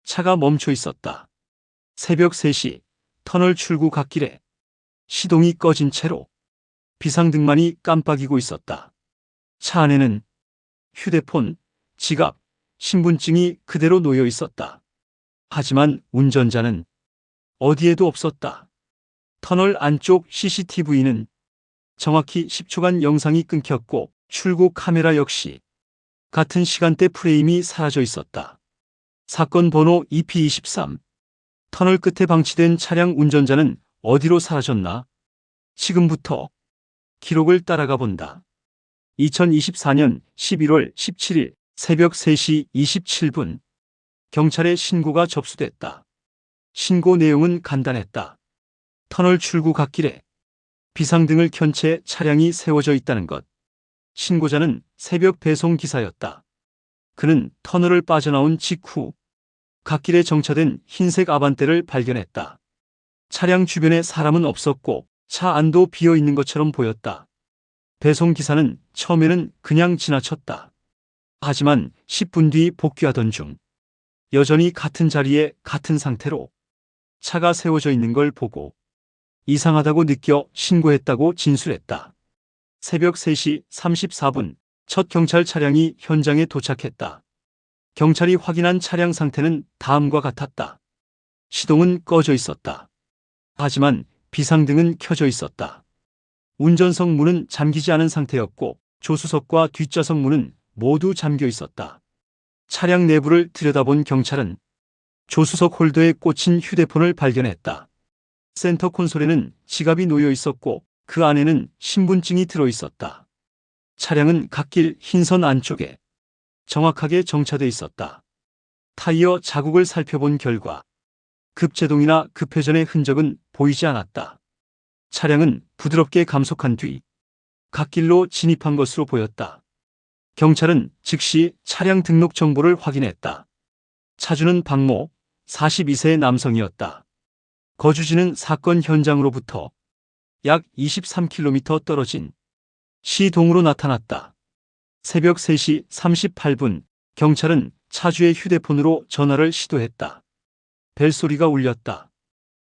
차가 멈춰 있었다. 새벽 3시 터널 출구 갓길에 시동이 꺼진 채로 비상등만이 깜빡이고 있었다. 차 안에는 휴대폰, 지갑, 신분증이 그대로 놓여 있었다. 하지만 운전자는 어디에도 없었다. 터널 안쪽 CCTV는 정확히 10초간 영상이 끊겼고 출구 카메라 역시 같은 시간대 프레임이 사라져 있었다. 사건 번호 EP23. 터널 끝에 방치된 차량 운전자는 어디로 사라졌나? 지금부터 기록을 따라가 본다. 2024년 11월 17일 새벽 3시 27분 경찰에 신고가 접수됐다. 신고 내용은 간단했다. 터널 출구 갓길에 비상등을 켠 채 차량이 세워져 있다는 것. 신고자는 새벽 배송 기사였다. 그는 터널을 빠져나온 직후 갓길에 정차된 흰색 아반떼를 발견했다. 차량 주변에 사람은 없었고 차 안도 비어 있는 것처럼 보였다. 배송 기사는 처음에는 그냥 지나쳤다. 하지만 10분 뒤 복귀하던 중 여전히 같은 자리에 같은 상태로 차가 세워져 있는 걸 보고 이상하다고 느껴 신고했다고 진술했다. 새벽 3시 34분 첫 경찰 차량이 현장에 도착했다. 경찰이 확인한 차량 상태는 다음과 같았다. 시동은 꺼져 있었다. 하지만 비상등은 켜져 있었다. 운전석 문은 잠기지 않은 상태였고 조수석과 뒷좌석 문은 모두 잠겨 있었다. 차량 내부를 들여다본 경찰은 조수석 홀더에 꽂힌 휴대폰을 발견했다. 센터 콘솔에는 지갑이 놓여 있었고 그 안에는 신분증이 들어 있었다. 차량은 갓길 흰선 안쪽에 정확하게 정차돼 있었다. 타이어 자국을 살펴본 결과 급제동이나 급회전의 흔적은 보이지 않았다. 차량은 부드럽게 감속한 뒤 갓길로 진입한 것으로 보였다. 경찰은 즉시 차량 등록 정보를 확인했다. 차주는 박모, 42세의 남성이었다. 거주지는 사건 현장으로부터 약 23km 떨어진 시동으로 나타났다. 새벽 3시 38분 경찰은 차주의 휴대폰으로 전화를 시도했다. 벨소리가 울렸다.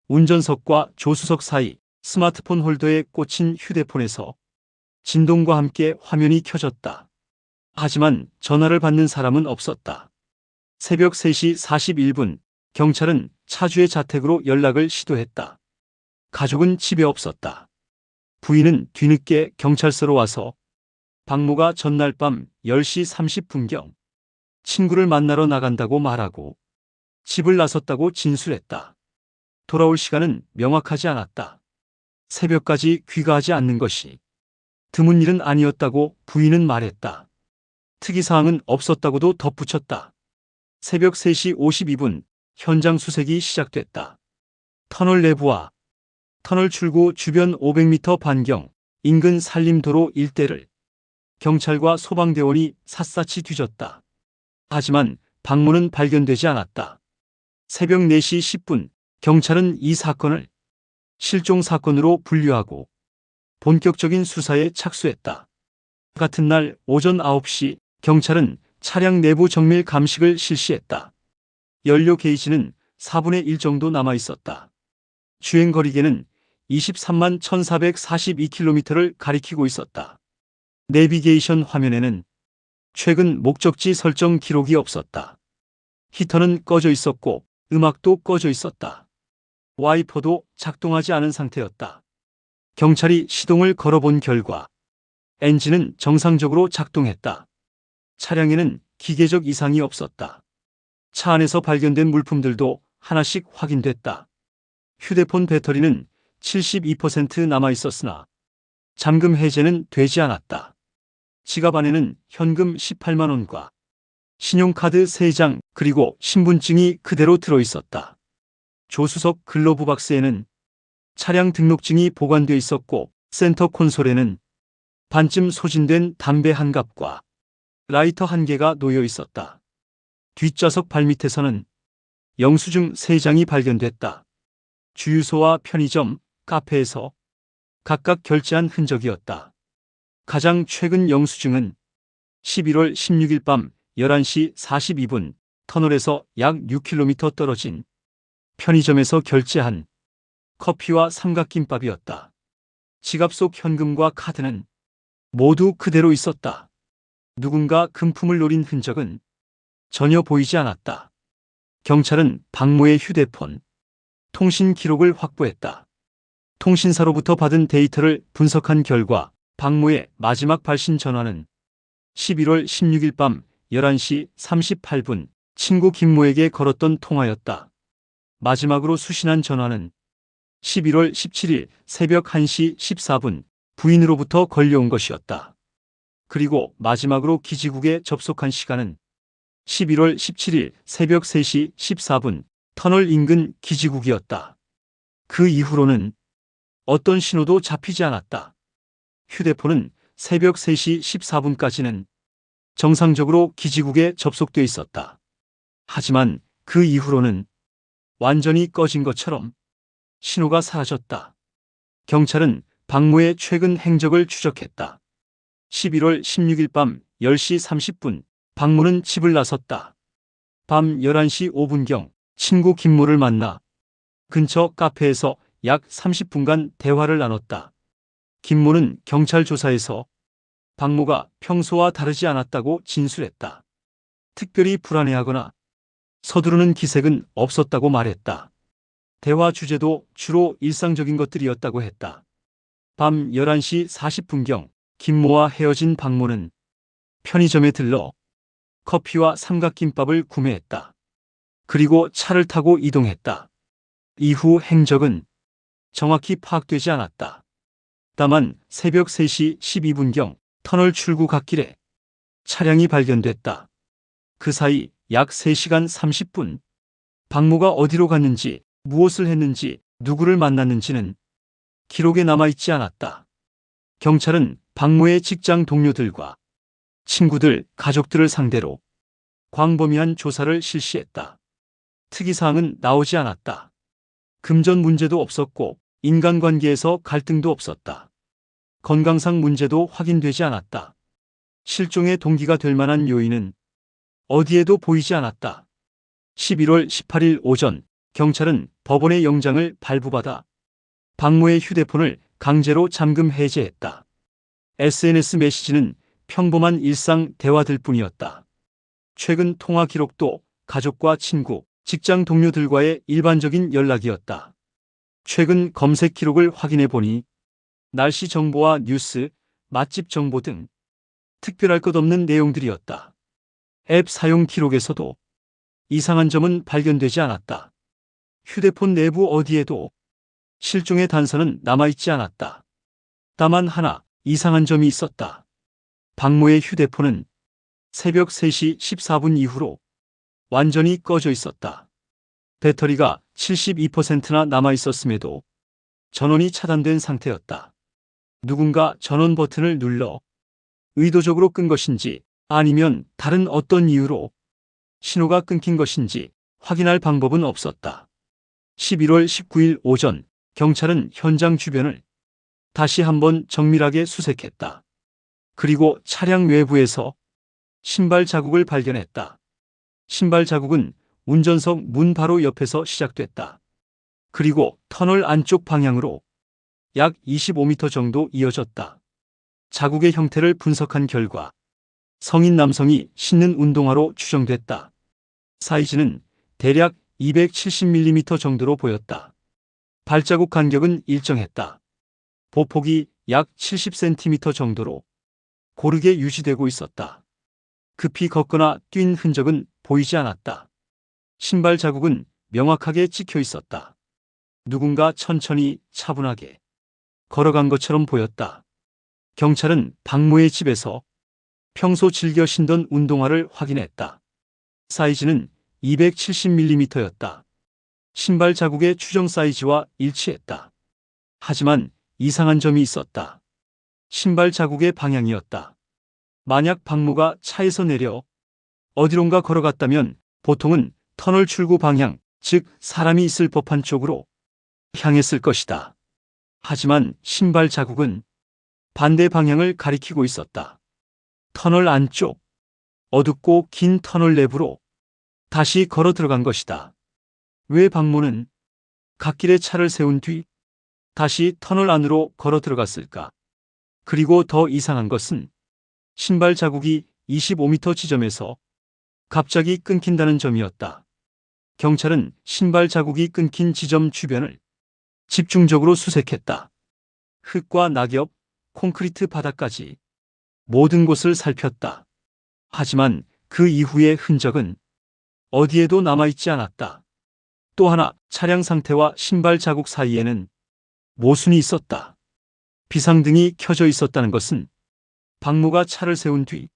운전석과 조수석 사이 스마트폰 홀더에 꽂힌 휴대폰에서 진동과 함께 화면이 켜졌다. 하지만 전화를 받는 사람은 없었다. 새벽 3시 41분 경찰은 차주의 자택으로 연락을 시도했다. 가족은 집에 없었다. 부인은 뒤늦게 경찰서로 와서 박모가 전날 밤 10시 30분경 친구를 만나러 나간다고 말하고 집을 나섰다고 진술했다. 돌아올 시간은 명확하지 않았다. 새벽까지 귀가하지 않는 것이 드문 일은 아니었다고 부인은 말했다. 특이사항은 없었다고도 덧붙였다. 새벽 3시 52분 현장 수색이 시작됐다. 터널 내부와 터널 출구 주변 500m 반경 인근 산림도로 일대를 경찰과 소방대원이 샅샅이 뒤졌다. 하지만 박모는 발견되지 않았다. 새벽 4시 10분 경찰은 이 사건을 실종 사건으로 분류하고 본격적인 수사에 착수했다. 같은 날 오전 9시 경찰은 차량 내부 정밀 감식을 실시했다. 연료 게이지는 4분의 1 정도 남아 있었다. 주행거리계는 23만 1442km를 가리키고 있었다. 내비게이션 화면에는 최근 목적지 설정 기록이 없었다. 히터는 꺼져 있었고 음악도 꺼져 있었다. 와이퍼도 작동하지 않은 상태였다. 경찰이 시동을 걸어본 결과 엔진은 정상적으로 작동했다. 차량에는 기계적 이상이 없었다. 차 안에서 발견된 물품들도 하나씩 확인됐다. 휴대폰 배터리는 72% 남아 있었으나 잠금 해제는 되지 않았다. 지갑 안에는 현금 18만 원과 신용카드 3장 그리고 신분증이 그대로 들어 있었다. 조수석 글로브 박스에는 차량 등록증이 보관되어 있었고 센터 콘솔에는 반쯤 소진된 담배 한 갑과 라이터 한 개가 놓여 있었다. 뒷좌석 발밑에서는 영수증 3장이 발견됐다. 주유소와 편의점, 카페에서 각각 결제한 흔적이었다. 가장 최근 영수증은 11월 16일 밤 11시 42분 터널에서 약 6km 떨어진 편의점에서 결제한 커피와 삼각김밥이었다. 지갑 속 현금과 카드는 모두 그대로 있었다. 누군가 금품을 노린 흔적은 전혀 보이지 않았다. 경찰은 박모의 휴대폰, 통신 기록을 확보했다. 통신사로부터 받은 데이터를 분석한 결과 박모의 마지막 발신 전화는 11월 16일 밤 11시 38분 친구 김모에게 걸었던 통화였다. 마지막으로 수신한 전화는 11월 17일 새벽 1시 14분 부인으로부터 걸려온 것이었다. 그리고 마지막으로 기지국에 접속한 시간은 11월 17일 새벽 3시 14분 터널 인근 기지국이었다. 그 이후로는 어떤 신호도 잡히지 않았다. 휴대폰은 새벽 3시 14분까지는 정상적으로 기지국에 접속돼 있었다. 하지만 그 이후로는 완전히 꺼진 것처럼 신호가 사라졌다. 경찰은 박모의 최근 행적을 추적했다. 11월 16일 밤 10시 30분 박모는 집을 나섰다. 밤 11시 5분경 친구 김모를 만나 근처 카페에서 약 30분간 대화를 나눴다. 김모는 경찰 조사에서 박모가 평소와 다르지 않았다고 진술했다. 특별히 불안해하거나 서두르는 기색은 없었다고 말했다. 대화 주제도 주로 일상적인 것들이었다고 했다. 밤 11시 40분경 김모와 헤어진 박모는 편의점에 들러 커피와 삼각김밥을 구매했다. 그리고 차를 타고 이동했다. 이후 행적은 정확히 파악되지 않았다. 다만 새벽 3시 12분경 터널 출구 갓길에 차량이 발견됐다. 그 사이 약 3시간 30분 박모가 어디로 갔는지, 무엇을 했는지, 누구를 만났는지는 기록에 남아있지 않았다. 경찰은 박모의 직장 동료들과 친구들, 가족들을 상대로 광범위한 조사를 실시했다. 특이사항은 나오지 않았다. 금전 문제도 없었고 인간관계에서 갈등도 없었다. 건강상 문제도 확인되지 않았다. 실종의 동기가 될 만한 요인은 어디에도 보이지 않았다. 11월 18일 오전 경찰은 법원의 영장을 발부받아 박모의 휴대폰을 강제로 잠금 해제했다. SNS 메시지는 평범한 일상 대화들 뿐이었다. 최근 통화 기록도 가족과 친구, 직장 동료들과의 일반적인 연락이었다. 최근 검색 기록을 확인해 보니 날씨 정보와 뉴스, 맛집 정보 등 특별할 것 없는 내용들이었다. 앱 사용 기록에서도 이상한 점은 발견되지 않았다. 휴대폰 내부 어디에도 실종의 단서는 남아있지 않았다. 다만 하나 이상한 점이 있었다. 박모의 휴대폰은 새벽 3시 14분 이후로 완전히 꺼져 있었다. 배터리가 72%나 남아있었음에도 전원이 차단된 상태였다. 누군가 전원 버튼을 눌러 의도적으로 끈 것인지 아니면 다른 어떤 이유로 신호가 끊긴 것인지 확인할 방법은 없었다. 11월 19일 오전 경찰은 현장 주변을 다시 한번 정밀하게 수색했다. 그리고 차량 외부에서 신발 자국을 발견했다. 신발 자국은 운전석 문 바로 옆에서 시작됐다. 그리고 터널 안쪽 방향으로 약 25m 정도 이어졌다. 자국의 형태를 분석한 결과 성인 남성이 신는 운동화로 추정됐다. 사이즈는 대략 270mm 정도로 보였다. 발자국 간격은 일정했다. 보폭이 약 70cm 정도로 고르게 유지되고 있었다. 급히 걷거나 뛴 흔적은 보이지 않았다. 신발 자국은 명확하게 찍혀 있었다. 누군가 천천히 차분하게 걸어간 것처럼 보였다. 경찰은 박모의 집에서 평소 즐겨 신던 운동화를 확인했다. 사이즈는 270mm였다. 신발 자국의 추정 사이즈와 일치했다. 하지만 이상한 점이 있었다. 신발 자국의 방향이었다. 만약 박모가 차에서 내려 어디론가 걸어갔다면 보통은 터널 출구 방향, 즉 사람이 있을 법한 쪽으로 향했을 것이다. 하지만 신발 자국은 반대 방향을 가리키고 있었다. 터널 안쪽, 어둡고 긴 터널 내부로 다시 걸어 들어간 것이다. 왜 박모는 갓길에 차를 세운 뒤 다시 터널 안으로 걸어 들어갔을까? 그리고 더 이상한 것은 신발 자국이 25m 지점에서 갑자기 끊긴다는 점이었다. 경찰은 신발 자국이 끊긴 지점 주변을 집중적으로 수색했다. 흙과 낙엽, 콘크리트 바닥까지 모든 곳을 살폈다. 하지만 그 이후의 흔적은 어디에도 남아있지 않았다. 또 하나, 차량 상태와 신발 자국 사이에는 모순이 있었다. 비상등이 켜져 있었다는 것은 박모가 차를 세운 뒤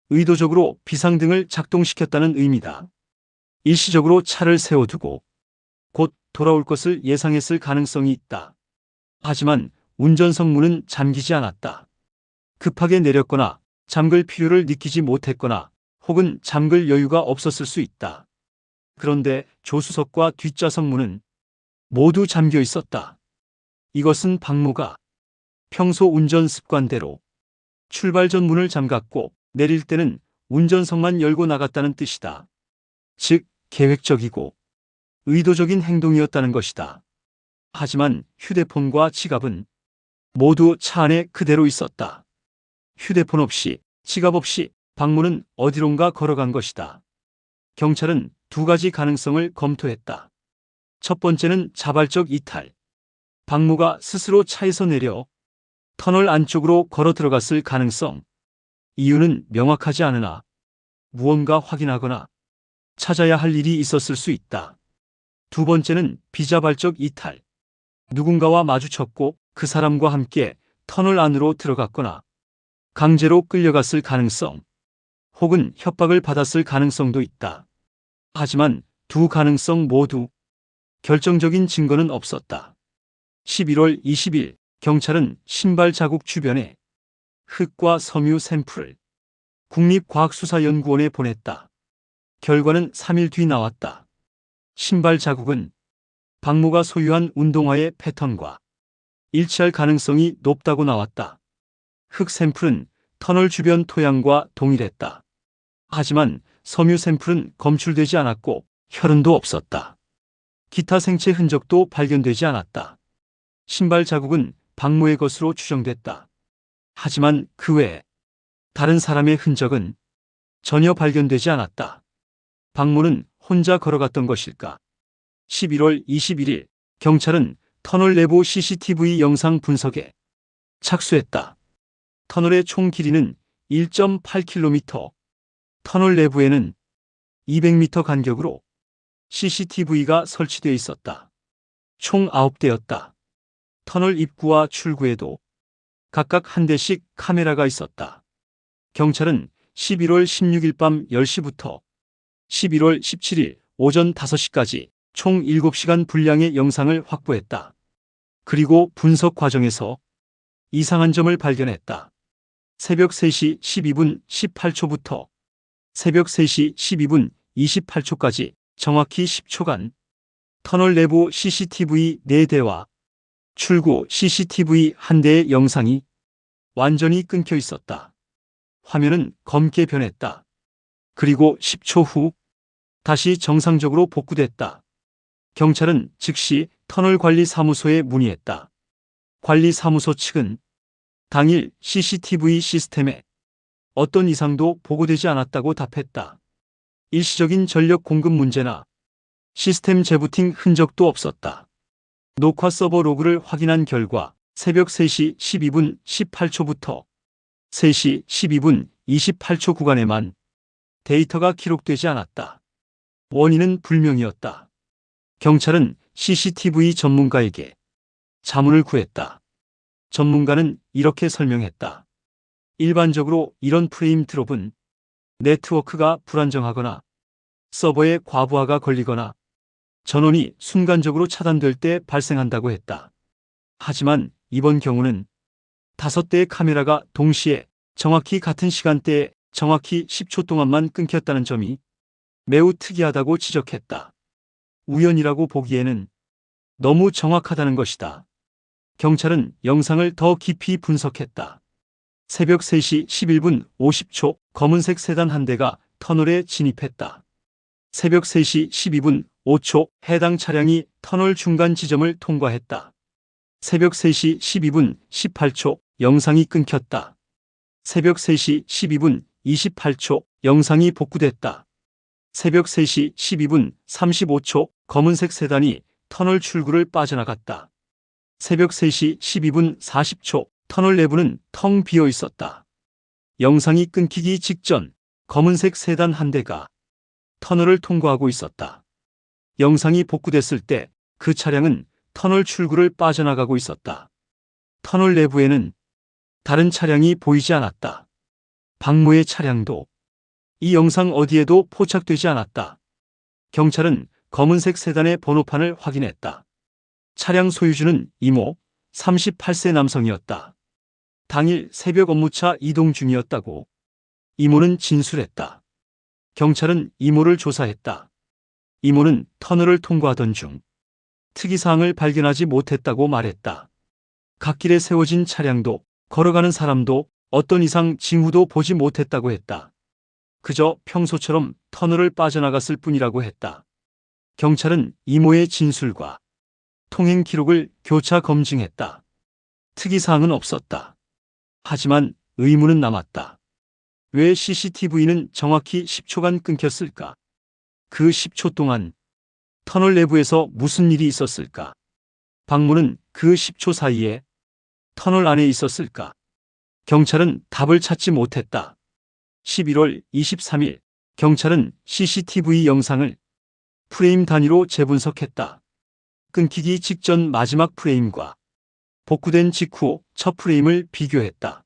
의도적으로 비상등을 작동시켰다는 의미다. 일시적으로 차를 세워두고 곧 돌아올 것을 예상했을 가능성이 있다. 하지만 운전석 문은 잠기지 않았다. 급하게 내렸거나 잠글 필요를 느끼지 못했거나 혹은 잠글 여유가 없었을 수 있다. 그런데 조수석과 뒷좌석 문은 모두 잠겨 있었다. 이것은 박모가 평소 운전 습관대로 출발 전 문을 잠갔고 내릴 때는 운전석만 열고 나갔다는 뜻이다. 즉, 계획적이고 의도적인 행동이었다는 것이다. 하지만 휴대폰과 지갑은 모두 차 안에 그대로 있었다. 휴대폰 없이, 지갑 없이 박모는 어디론가 걸어간 것이다. 경찰은 두 가지 가능성을 검토했다. 첫 번째는 자발적 이탈. 박모가 스스로 차에서 내려 터널 안쪽으로 걸어 들어갔을 가능성. 이유는 명확하지 않으나 무언가 확인하거나 찾아야 할 일이 있었을 수 있다. 두 번째는 비자발적 이탈. 누군가와 마주쳤고 그 사람과 함께 터널 안으로 들어갔거나 강제로 끌려갔을 가능성, 혹은 협박을 받았을 가능성도 있다. 하지만 두 가능성 모두 결정적인 증거는 없었다. 11월 20일 경찰은 신발 자국 주변에 흙과 섬유 샘플을 국립과학수사연구원에 보냈다. 결과는 3일 뒤 나왔다. 신발 자국은 박모가 소유한 운동화의 패턴과 일치할 가능성이 높다고 나왔다. 흙 샘플은 터널 주변 토양과 동일했다. 하지만 섬유 샘플은 검출되지 않았고 혈흔도 없었다. 기타 생체 흔적도 발견되지 않았다. 신발 자국은 박모의 것으로 추정됐다. 하지만 그 외에 다른 사람의 흔적은 전혀 발견되지 않았다. 박모는 혼자 걸어갔던 것일까? 11월 21일 경찰은 터널 내부 CCTV 영상 분석에 착수했다. 터널의 총 길이는 1.8km, 터널 내부에는 200m 간격으로 CCTV가 설치되어 있었다. 총 9대였다. 터널 입구와 출구에도 각각 한 대씩 카메라가 있었다. 경찰은 11월 16일 밤 10시부터 11월 17일 오전 5시까지 총 7시간 분량의 영상을 확보했다. 그리고 분석 과정에서 이상한 점을 발견했다. 새벽 3시 12분 18초부터 새벽 3시 12분 28초까지 정확히 10초간 터널 내부 CCTV 4대와 출구 CCTV 1대의 영상이 완전히 끊겨 있었다. 화면은 검게 변했다. 그리고 10초 후 다시 정상적으로 복구됐다. 경찰은 즉시 터널관리사무소에 문의했다. 관리사무소 측은 당일 CCTV 시스템에 어떤 이상도 보고되지 않았다고 답했다. 일시적인 전력 공급 문제나 시스템 재부팅 흔적도 없었다. 녹화 서버 로그를 확인한 결과 새벽 3시 12분 18초부터 3시 12분 28초 구간에만 데이터가 기록되지 않았다. 원인은 불명이었다. 경찰은 CCTV 전문가에게 자문을 구했다. 전문가는 이렇게 설명했다. 일반적으로 이런 프레임 드롭은 네트워크가 불안정하거나 서버에 과부하가 걸리거나 전원이 순간적으로 차단될 때 발생한다고 했다. 하지만 이번 경우는 5대의 카메라가 동시에 정확히 같은 시간대에 정확히 10초 동안만 끊겼다는 점이 매우 특이하다고 지적했다. 우연이라고 보기에는 너무 정확하다는 것이다. 경찰은 영상을 더 깊이 분석했다. 새벽 3시 11분 50초 검은색 세단 한 대가 터널에 진입했다. 새벽 3시 12분 5초 해당 차량이 터널 중간 지점을 통과했다. 새벽 3시 12분 18초 영상이 끊겼다. 새벽 3시 12분 28초 영상이 복구됐다. 새벽 3시 12분 35초 검은색 세단이 터널 출구를 빠져나갔다. 새벽 3시 12분 40초 터널 내부는 텅 비어 있었다. 영상이 끊기기 직전 검은색 세단 한 대가 터널을 통과하고 있었다. 영상이 복구됐을 때 그 차량은 터널 출구를 빠져나가고 있었다. 터널 내부에는 다른 차량이 보이지 않았다. 박모의 차량도 이 영상 어디에도 포착되지 않았다. 경찰은 검은색 세단의 번호판을 확인했다. 차량 소유주는 이모, 38세 남성이었다. 당일 새벽 업무차 이동 중이었다고 이모는 진술했다. 경찰은 이모를 조사했다. 이모는 터널을 통과하던 중 특이사항을 발견하지 못했다고 말했다. 갓길에 세워진 차량도 걸어가는 사람도 어떤 이상 징후도 보지 못했다고 했다. 그저 평소처럼 터널을 빠져나갔을 뿐이라고 했다. 경찰은 이모의 진술과 통행 기록을 교차 검증했다. 특이사항은 없었다. 하지만 의문은 남았다. 왜 CCTV는 정확히 10초간 끊겼을까? 그 10초 동안 터널 내부에서 무슨 일이 있었을까? 박모는 그 10초 사이에 터널 안에 있었을까? 경찰은 답을 찾지 못했다. 11월 23일 경찰은 CCTV 영상을 프레임 단위로 재분석했다. 끊기기 직전 마지막 프레임과 복구된 직후 첫 프레임을 비교했다.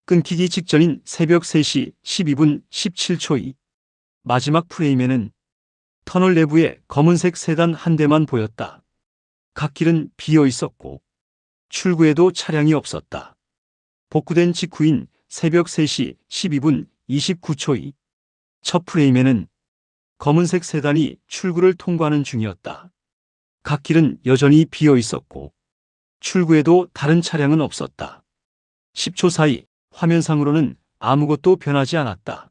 끊기기 직전인 새벽 3시 12분 17초이 마지막 프레임에는 터널 내부에 검은색 세단 한 대만 보였다. 갓길은 비어 있었고 출구에도 차량이 없었다. 복구된 직후인 새벽 3시 12분 29초이 첫 프레임에는 검은색 세단이 출구를 통과하는 중이었다. 갓길은 여전히 비어 있었고 출구에도 다른 차량은 없었다. 10초 사이 화면상으로는 아무것도 변하지 않았다.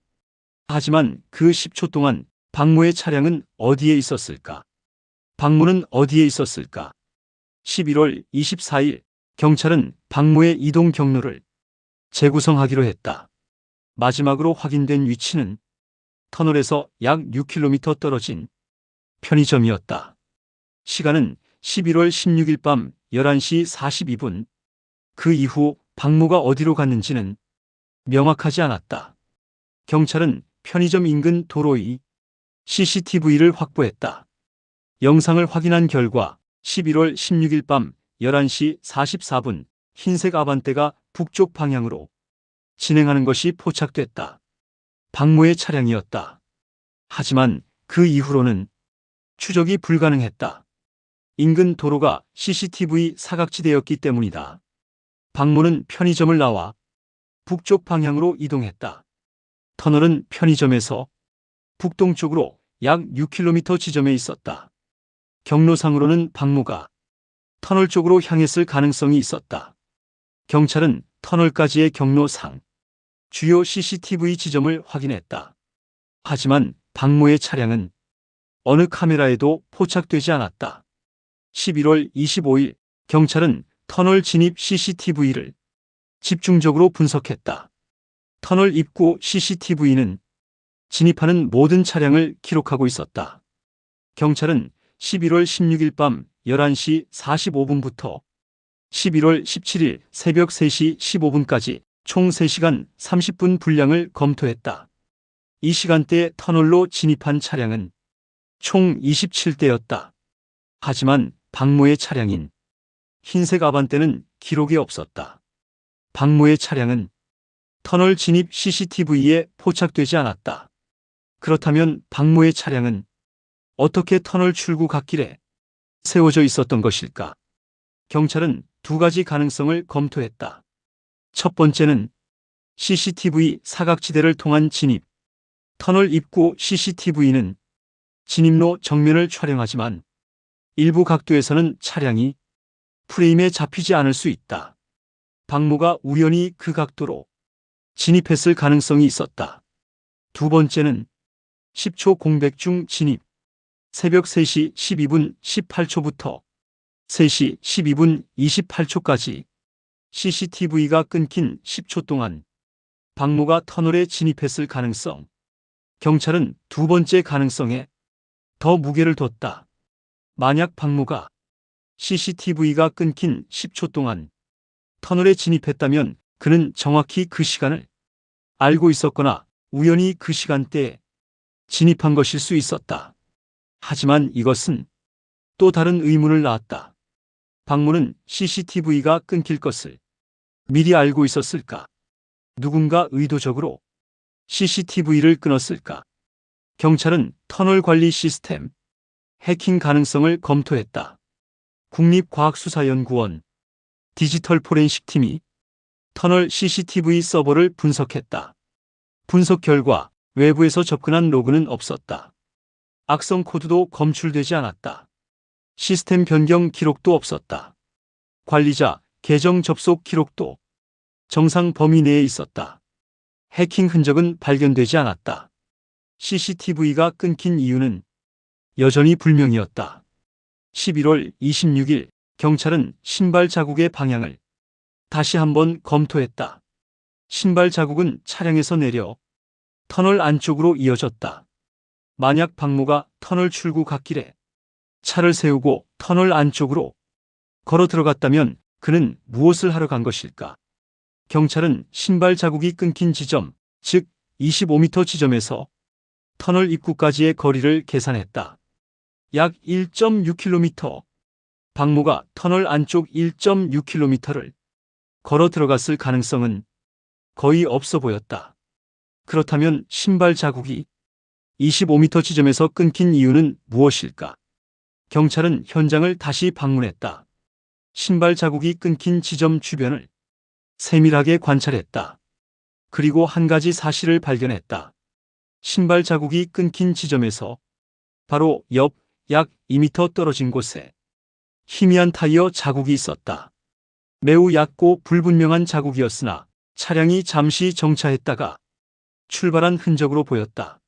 하지만 그 10초 동안 박모의 차량은 어디에 있었을까? 박모는 어디에 있었을까? 11월 24일 경찰은 박모의 이동 경로를 재구성하기로 했다. 마지막으로 확인된 위치는 터널에서 약 6km 떨어진 편의점이었다. 시간은 11월 16일 밤 11시 42분. 그 이후 박모가 어디로 갔는지는 명확하지 않았다. 경찰은 편의점 인근 도로의 CCTV를 확보했다. 영상을 확인한 결과 11월 16일 밤 11시 44분 흰색 아반떼가 북쪽 방향으로 진행하는 것이 포착됐다. 박모의 차량이었다. 하지만 그 이후로는 추적이 불가능했다. 인근 도로가 CCTV 사각지대였기 때문이다. 박모는 편의점을 나와 북쪽 방향으로 이동했다. 터널은 편의점에서 북동쪽으로 약 6km 지점에 있었다. 경로상으로는 박모가 터널 쪽으로 향했을 가능성이 있었다. 경찰은 터널까지의 경로상 주요 CCTV 지점을 확인했다. 하지만 박모의 차량은 어느 카메라에도 포착되지 않았다. 11월 25일 경찰은 터널 진입 CCTV를 집중적으로 분석했다. 터널 입구 CCTV는 진입하는 모든 차량을 기록하고 있었다. 경찰은 11월 16일 밤 11시 45분부터 11월 17일 새벽 3시 15분까지 총 3시간 30분 분량을 검토했다. 이 시간대에 터널로 진입한 차량은 총 27대였다. 하지만 박모의 차량인 흰색 아반떼는 기록이 없었다. 박모의 차량은 터널 진입 CCTV에 포착되지 않았다. 그렇다면 박모의 차량은 어떻게 터널 출구 갓길에 세워져 있었던 것일까? 경찰은 두 가지 가능성을 검토했다. 첫 번째는 CCTV 사각지대를 통한 진입. 터널 입구 CCTV는 진입로 정면을 촬영하지만 일부 각도에서는 차량이 프레임에 잡히지 않을 수 있다. 박모가 우연히 그 각도로 진입했을 가능성이 있었다. 두 번째는 10초 공백 중 진입. 새벽 3시 12분 18초부터 3시 12분 28초까지 CCTV가 끊긴 10초 동안 박모가 터널에 진입했을 가능성. 경찰은 두 번째 가능성에 더 무게를 뒀다. 만약 박모가 CCTV가 끊긴 10초 동안 터널에 진입했다면 그는 정확히 그 시간을 알고 있었거나 우연히 그 시간대에 진입한 것일 수 있었다. 하지만 이것은 또 다른 의문을 낳았다. 박모는 CCTV가 끊길 것을 미리 알고 있었을까? 누군가 의도적으로 CCTV를 끊었을까? 경찰은 터널 관리 시스템 해킹 가능성을 검토했다. 국립과학수사연구원 디지털 포렌식 팀이 터널 CCTV 서버를 분석했다. 분석 결과 외부에서 접근한 로그는 없었다. 악성 코드도 검출되지 않았다. 시스템 변경 기록도 없었다. 관리자 계정 접속 기록도 정상 범위 내에 있었다. 해킹 흔적은 발견되지 않았다. CCTV가 끊긴 이유는 여전히 불명이었다. 11월 26일 경찰은 신발 자국의 방향을 다시 한번 검토했다. 신발 자국은 차량에서 내려 터널 안쪽으로 이어졌다. 만약 박모가 터널 출구 갓길에 차를 세우고 터널 안쪽으로 걸어 들어갔다면 그는 무엇을 하러 간 것일까? 경찰은 신발 자국이 끊긴 지점, 즉 25m 지점에서 터널 입구까지의 거리를 계산했다. 약 1.6km. 박모가 터널 안쪽 1.6km를 걸어 들어갔을 가능성은 거의 없어 보였다. 그렇다면 신발 자국이 25m 지점에서 끊긴 이유는 무엇일까? 경찰은 현장을 다시 방문했다. 신발 자국이 끊긴 지점 주변을 세밀하게 관찰했다. 그리고 한 가지 사실을 발견했다. 신발 자국이 끊긴 지점에서 바로 옆 약 2m 떨어진 곳에 희미한 타이어 자국이 있었다. 매우 얕고 불분명한 자국이었으나 차량이 잠시 정차했다가 출발한 흔적으로 보였다.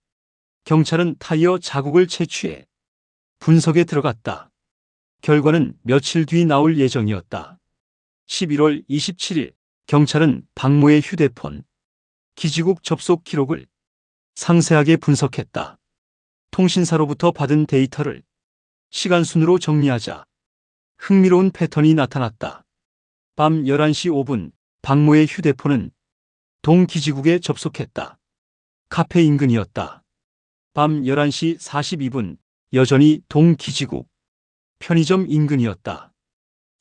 경찰은 타이어 자국을 채취해 분석에 들어갔다. 결과는 며칠 뒤 나올 예정이었다. 11월 27일 경찰은 박모의 휴대폰, 기지국 접속 기록을 상세하게 분석했다. 통신사로부터 받은 데이터를 시간순으로 정리하자 흥미로운 패턴이 나타났다. 밤 11시 5분 박모의 휴대폰은 동기지국에 접속했다. 카페 인근이었다. 밤 11시 42분 여전히 동기지국 편의점 인근이었다.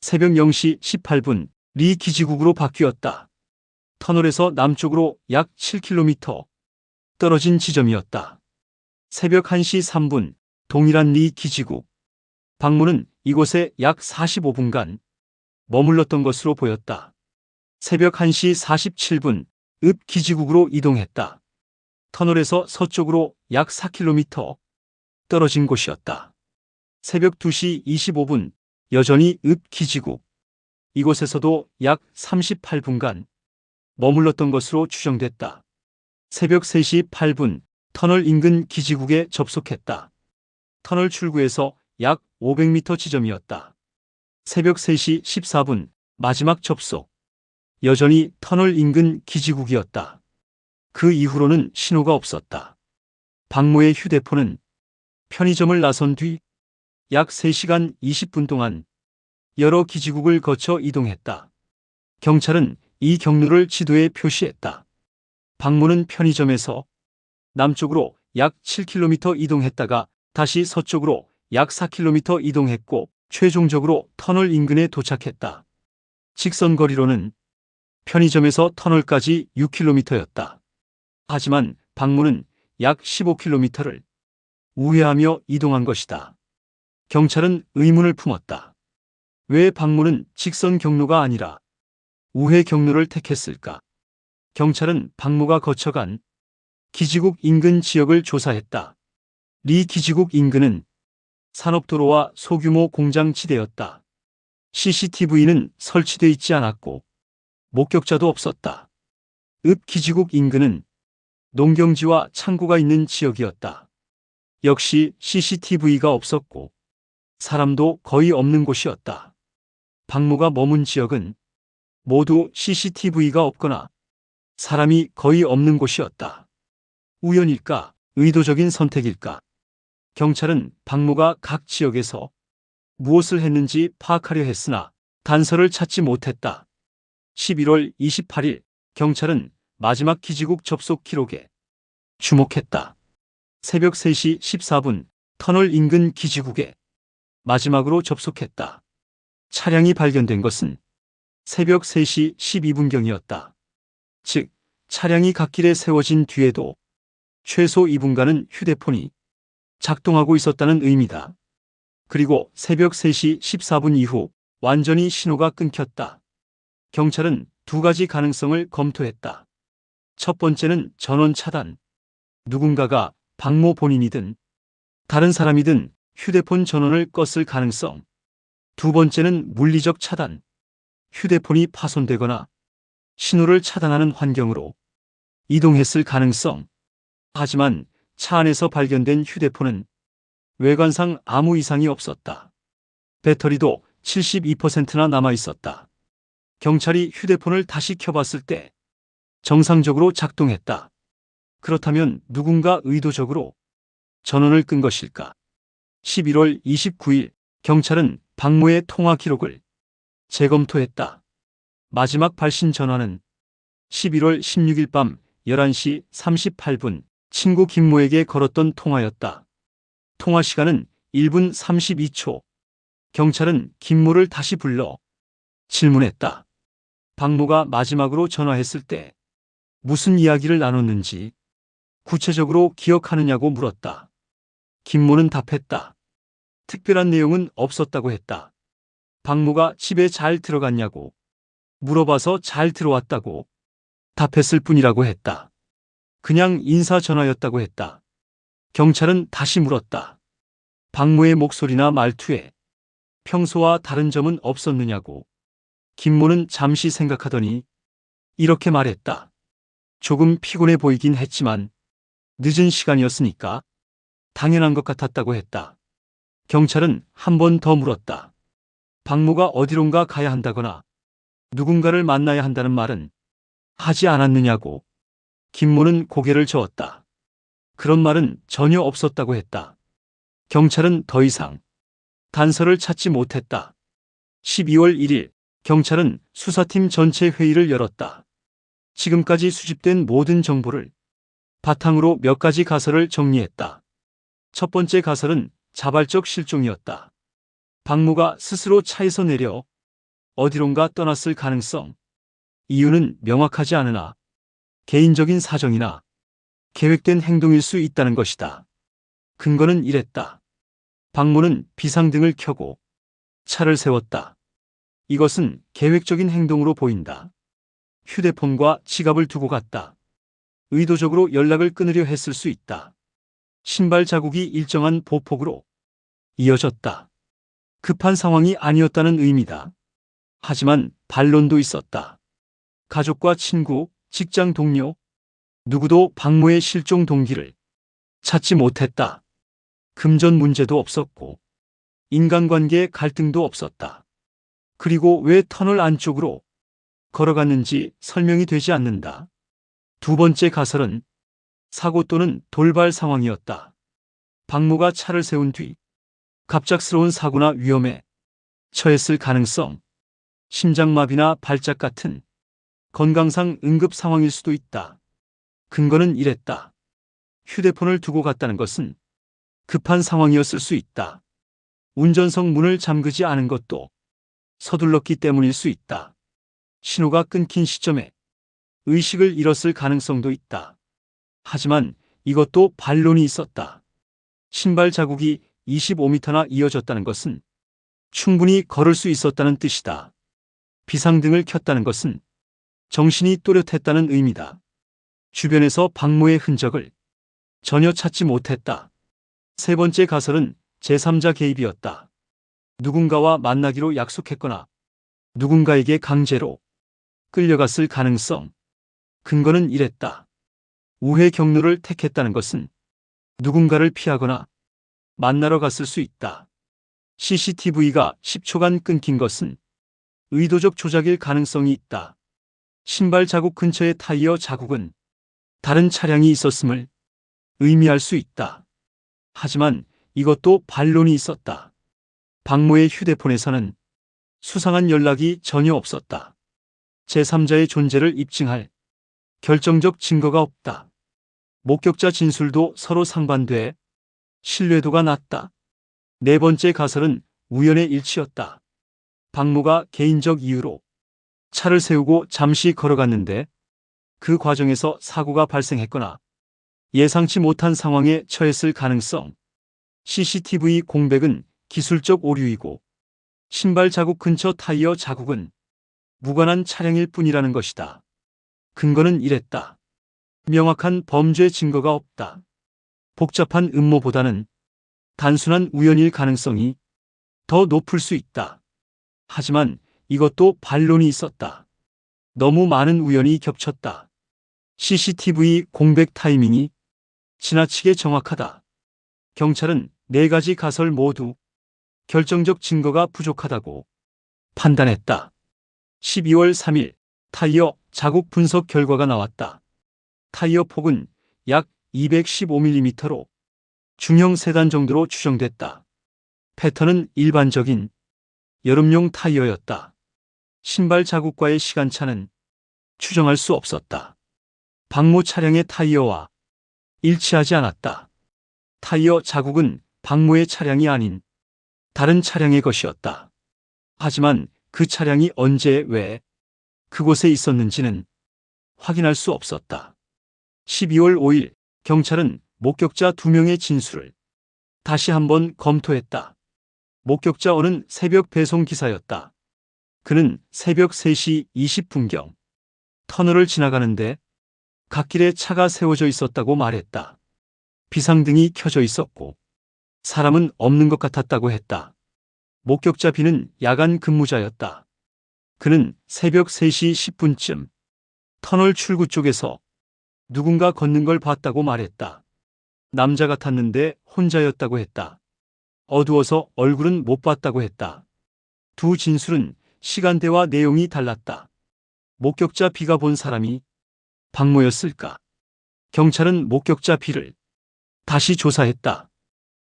새벽 0시 18분 리 기지국으로 바뀌었다. 터널에서 남쪽으로 약 7km 떨어진 지점이었다. 새벽 1시 3분 동일한 리 기지국. 박모는 이곳에 약 45분간 머물렀던 것으로 보였다. 새벽 1시 47분 읍 기지국으로 이동했다. 터널에서 서쪽으로 약 4km 떨어진 곳이었다. 새벽 2시 25분 여전히 읍 기지국. 이곳에서도 약 38분간 머물렀던 것으로 추정됐다. 새벽 3시 8분 터널 인근 기지국에 접속했다. 터널 출구에서 약 500m 지점이었다. 새벽 3시 14분 마지막 접속. 여전히 터널 인근 기지국이었다. 그 이후로는 신호가 없었다. 박모의 휴대폰은 편의점을 나선 뒤 약 3시간 20분 동안 여러 기지국을 거쳐 이동했다. 경찰은 이 경로를 지도에 표시했다. 박모는 편의점에서 남쪽으로 약 7km 이동했다가 다시 서쪽으로 약 4km 이동했고 최종적으로 터널 인근에 도착했다. 직선 거리로는 편의점에서 터널까지 6km였다. 하지만 박모는 약 15km를 우회하며 이동한 것이다. 경찰은 의문을 품었다. 왜 박모는 직선 경로가 아니라 우회 경로를 택했을까? 경찰은 박모가 거쳐간 기지국 인근 지역을 조사했다. 리 기지국 인근은 산업도로와 소규모 공장지대였다. CCTV는 설치돼 있지 않았고 목격자도 없었다. 읍 기지국 인근은 농경지와 창고가 있는 지역이었다. 역시 CCTV가 없었고 사람도 거의 없는 곳이었다. 박모가 머문 지역은 모두 CCTV가 없거나 사람이 거의 없는 곳이었다. 우연일까? 의도적인 선택일까? 경찰은 박모가 각 지역에서 무엇을 했는지 파악하려 했으나 단서를 찾지 못했다. 11월 28일 경찰은 마지막 기지국 접속 기록에 주목했다. 새벽 3시 14분 터널 인근 기지국에 마지막으로 접속했다. 차량이 발견된 것은 새벽 3시 12분경이었다. 즉, 차량이 갓길에 세워진 뒤에도 최소 2분간은 휴대폰이 작동하고 있었다는 의미다. 그리고 새벽 3시 14분 이후 완전히 신호가 끊겼다. 경찰은 두 가지 가능성을 검토했다. 첫 번째는 전원 차단. 누군가가 박모 본인이든 다른 사람이든 휴대폰 전원을 껐을 가능성. 두 번째는 물리적 차단. 휴대폰이 파손되거나 신호를 차단하는 환경으로 이동했을 가능성. 하지만 차 안에서 발견된 휴대폰은 외관상 아무 이상이 없었다. 배터리도 72%나 남아 있었다. 경찰이 휴대폰을 다시 켜봤을 때 정상적으로 작동했다. 그렇다면 누군가 의도적으로 전원을 끈 것일까? 11월 29일 경찰은 박모의 통화 기록을 재검토했다. 마지막 발신 전화는 11월 16일 밤 11시 38분 친구 김모에게 걸었던 통화였다. 통화 시간은 1분 32초. 경찰은 김모를 다시 불러 질문했다. 박모가 마지막으로 전화했을 때 무슨 이야기를 나눴는지 구체적으로 기억하느냐고 물었다. 김모는 답했다. 특별한 내용은 없었다고 했다. 박모가 집에 잘 들어갔냐고 물어봐서 잘 들어왔다고 답했을 뿐이라고 했다. 그냥 인사 전화였다고 했다. 경찰은 다시 물었다. 박모의 목소리나 말투에 평소와 다른 점은 없었느냐고. 김모는 잠시 생각하더니 이렇게 말했다. 조금 피곤해 보이긴 했지만 늦은 시간이었으니까 당연한 것 같았다고 했다. 경찰은 한 번 더 물었다. 박모가 어디론가 가야 한다거나 누군가를 만나야 한다는 말은 하지 않았느냐고. 김모는 고개를 저었다. 그런 말은 전혀 없었다고 했다. 경찰은 더 이상 단서를 찾지 못했다. 12월 1일 경찰은 수사팀 전체 회의를 열었다. 지금까지 수집된 모든 정보를 바탕으로 몇 가지 가설을 정리했다. 첫 번째 가설은 자발적 실종이었다. 박모가 스스로 차에서 내려 어디론가 떠났을 가능성. 이유는 명확하지 않으나 개인적인 사정이나 계획된 행동일 수 있다는 것이다. 근거는 이랬다. 박모는 비상등을 켜고 차를 세웠다. 이것은 계획적인 행동으로 보인다. 휴대폰과 지갑을 두고 갔다. 의도적으로 연락을 끊으려 했을 수 있다. 신발 자국이 일정한 보폭으로 이어졌다. 급한 상황이 아니었다는 의미다. 하지만 반론도 있었다. 가족과 친구, 직장 동료, 누구도 박모의 실종 동기를 찾지 못했다. 금전 문제도 없었고 인간관계 갈등도 없었다. 그리고 왜 터널 안쪽으로 걸어갔는지 설명이 되지 않는다. 두 번째 가설은 사고 또는 돌발 상황이었다. 박모가 차를 세운 뒤 갑작스러운 사고나 위험에 처했을 가능성, 심장마비나 발작 같은 건강상 응급 상황일 수도 있다. 근거는 이랬다. 휴대폰을 두고 갔다는 것은 급한 상황이었을 수 있다. 운전석 문을 잠그지 않은 것도 서둘렀기 때문일 수 있다. 신호가 끊긴 시점에 의식을 잃었을 가능성도 있다. 하지만 이것도 반론이 있었다. 신발 자국이 25m나 이어졌다는 것은 충분히 걸을 수 있었다는 뜻이다. 비상등을 켰다는 것은 정신이 또렷했다는 의미다. 주변에서 박모의 흔적을 전혀 찾지 못했다. 세 번째 가설은 제3자 개입이었다. 누군가와 만나기로 약속했거나 누군가에게 강제로 끌려갔을 가능성. 근거는 이랬다. 우회 경로를 택했다는 것은 누군가를 피하거나 만나러 갔을 수 있다. CCTV가 10초간 끊긴 것은 의도적 조작일 가능성이 있다. 신발 자국 근처의 타이어 자국은 다른 차량이 있었음을 의미할 수 있다. 하지만 이것도 반론이 있었다. 박모의 휴대폰에서는 수상한 연락이 전혀 없었다. 제3자의 존재를 입증할 결정적 증거가 없다. 목격자 진술도 서로 상반돼 신뢰도가 낮다. 네 번째 가설은 우연의 일치였다. 박모가 개인적 이유로 차를 세우고 잠시 걸어갔는데 그 과정에서 사고가 발생했거나 예상치 못한 상황에 처했을 가능성. CCTV 공백은 기술적 오류이고 신발 자국 근처 타이어 자국은 무관한 차량일 뿐이라는 것이다. 근거는 이랬다. 명확한 범죄 증거가 없다. 복잡한 음모보다는 단순한 우연일 가능성이 더 높을 수 있다. 하지만 이것도 반론이 있었다. 너무 많은 우연이 겹쳤다. CCTV 공백 타이밍이 지나치게 정확하다. 경찰은 네 가지 가설 모두 결정적 증거가 부족하다고 판단했다. 12월 3일 타이어 자국 분석 결과가 나왔다. 타이어 폭은 약 215mm로 중형 세단 정도로 추정됐다. 패턴은 일반적인 여름용 타이어였다. 신발 자국과의 시간차는 추정할 수 없었다. 박모 차량의 타이어와 일치하지 않았다. 타이어 자국은 박모의 차량이 아닌 다른 차량의 것이었다. 하지만 그 차량이 언제 왜 그곳에 있었는지는 확인할 수 없었다. 12월 5일 경찰은 목격자 2명의 진술을 다시 한번 검토했다. 목격자는 새벽 배송 기사였다. 그는 새벽 3시 20분경 터널을 지나가는데 갓길에 차가 세워져 있었다고 말했다. 비상등이 켜져 있었고 사람은 없는 것 같았다고 했다. 목격자 B는 야간 근무자였다. 그는 새벽 3시 10분쯤 터널 출구 쪽에서 누군가 걷는 걸 봤다고 말했다. 남자 같았는데 혼자였다고 했다. 어두워서 얼굴은 못 봤다고 했다. 두 진술은 시간대와 내용이 달랐다. 목격자 B가 본 사람이 박모였을까? 경찰은 목격자 B를 다시 조사했다.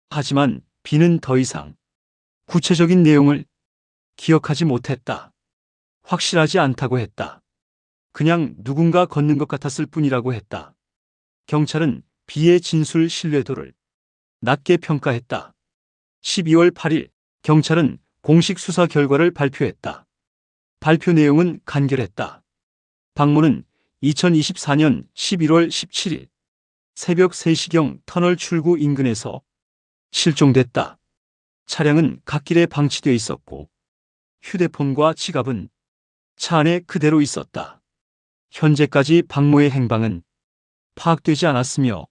하지만 B는 더 이상 구체적인 내용을 기억하지 못했다. 확실하지 않다고 했다. 그냥 누군가 걷는 것 같았을 뿐이라고 했다. 경찰은 B의 진술 신뢰도를 낮게 평가했다. 12월 8일 경찰은 공식 수사 결과를 발표했다. 발표 내용은 간결했다. 박모는 2024년 11월 17일 새벽 3시경 터널 출구 인근에서 실종됐다. 차량은 갓길에 방치되어 있었고 휴대폰과 지갑은 차 안에 그대로 있었다. 현재까지 박모의 행방은 파악되지 않았으며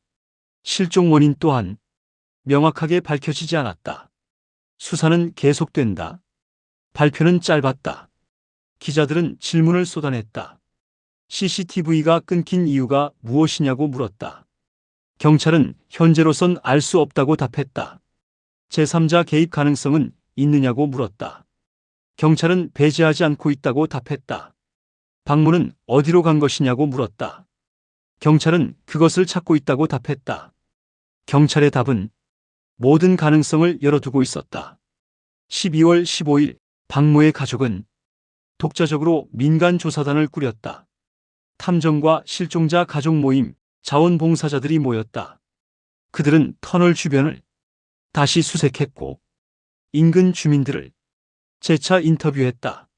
실종 원인 또한 명확하게 밝혀지지 않았다. 수사는 계속된다. 발표는 짧았다. 기자들은 질문을 쏟아냈다. CCTV가 끊긴 이유가 무엇이냐고 물었다. 경찰은 현재로선 알 수 없다고 답했다. 제3자 개입 가능성은 있느냐고 물었다. 경찰은 배제하지 않고 있다고 답했다. 박모는 어디로 간 것이냐고 물었다. 경찰은 그것을 찾고 있다고 답했다. 경찰의 답은 모든 가능성을 열어두고 있었다. 12월 15일 박모의 가족은 독자적으로 민간조사단을 꾸렸다. 탐정과 실종자 가족 모임, 자원봉사자들이 모였다. 그들은 터널 주변을 다시 수색했고 인근 주민들을 재차 인터뷰했다.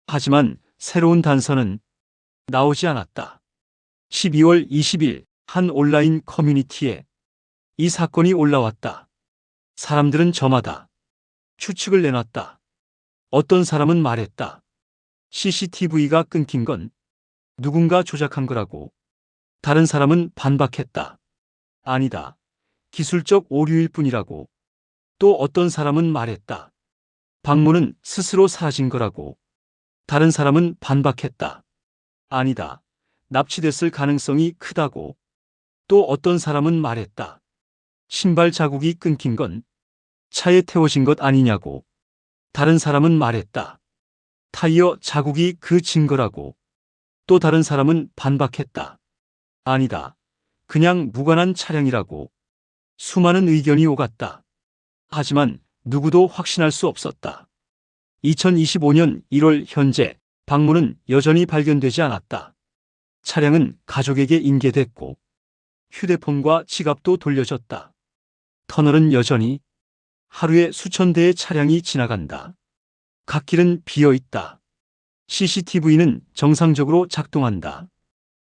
하지만 새로운 단서는 나오지 않았다. 12월 20일 한 온라인 커뮤니티에 이 사건이 올라왔다. 사람들은 저마다 추측을 내놨다. 어떤 사람은 말했다. CCTV가 끊긴 건 누군가 조작한 거라고. 다른 사람은 반박했다. 아니다. 기술적 오류일 뿐이라고. 또 어떤 사람은 말했다. 박모는 스스로 사라진 거라고. 다른 사람은 반박했다. 아니다. 납치됐을 가능성이 크다고. 또 어떤 사람은 말했다. 신발 자국이 끊긴 건 차에 태워진 것 아니냐고 다른 사람은 말했다. 타이어 자국이 그 증거라고 또 다른 사람은 반박했다. 아니다. 그냥 무관한 차량이라고 수많은 의견이 오갔다. 하지만 누구도 확신할 수 없었다. 2025년 1월 현재 박모는 여전히 발견되지 않았다. 차량은 가족에게 인계됐고 휴대폰과 지갑도 돌려줬다. 터널은 여전히 하루에 수천 대의 차량이 지나간다. 갓길은 비어 있다. CCTV는 정상적으로 작동한다.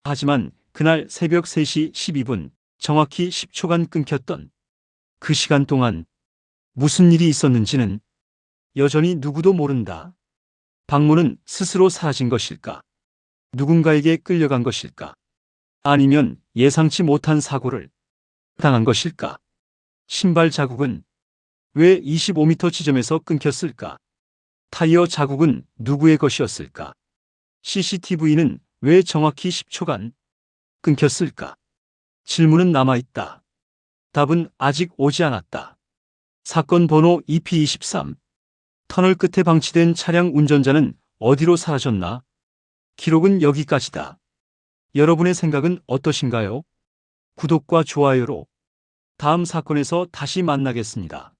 하지만 그날 새벽 3시 12분 정확히 10초간 끊겼던 그 시간 동안 무슨 일이 있었는지는 여전히 누구도 모른다. 박모는 스스로 사라진 것일까? 누군가에게 끌려간 것일까? 아니면 예상치 못한 사고를 당한 것일까? 신발 자국은 왜 25m 지점에서 끊겼을까? 타이어 자국은 누구의 것이었을까? CCTV는 왜 정확히 10초간 끊겼을까? 질문은 남아있다. 답은 아직 오지 않았다. 사건 번호 EP23. 터널 끝에 방치된 차량 운전자는 어디로 사라졌나? 기록은 여기까지다. 여러분의 생각은 어떠신가요? 구독과 좋아요로 다음 사건에서 다시 만나겠습니다.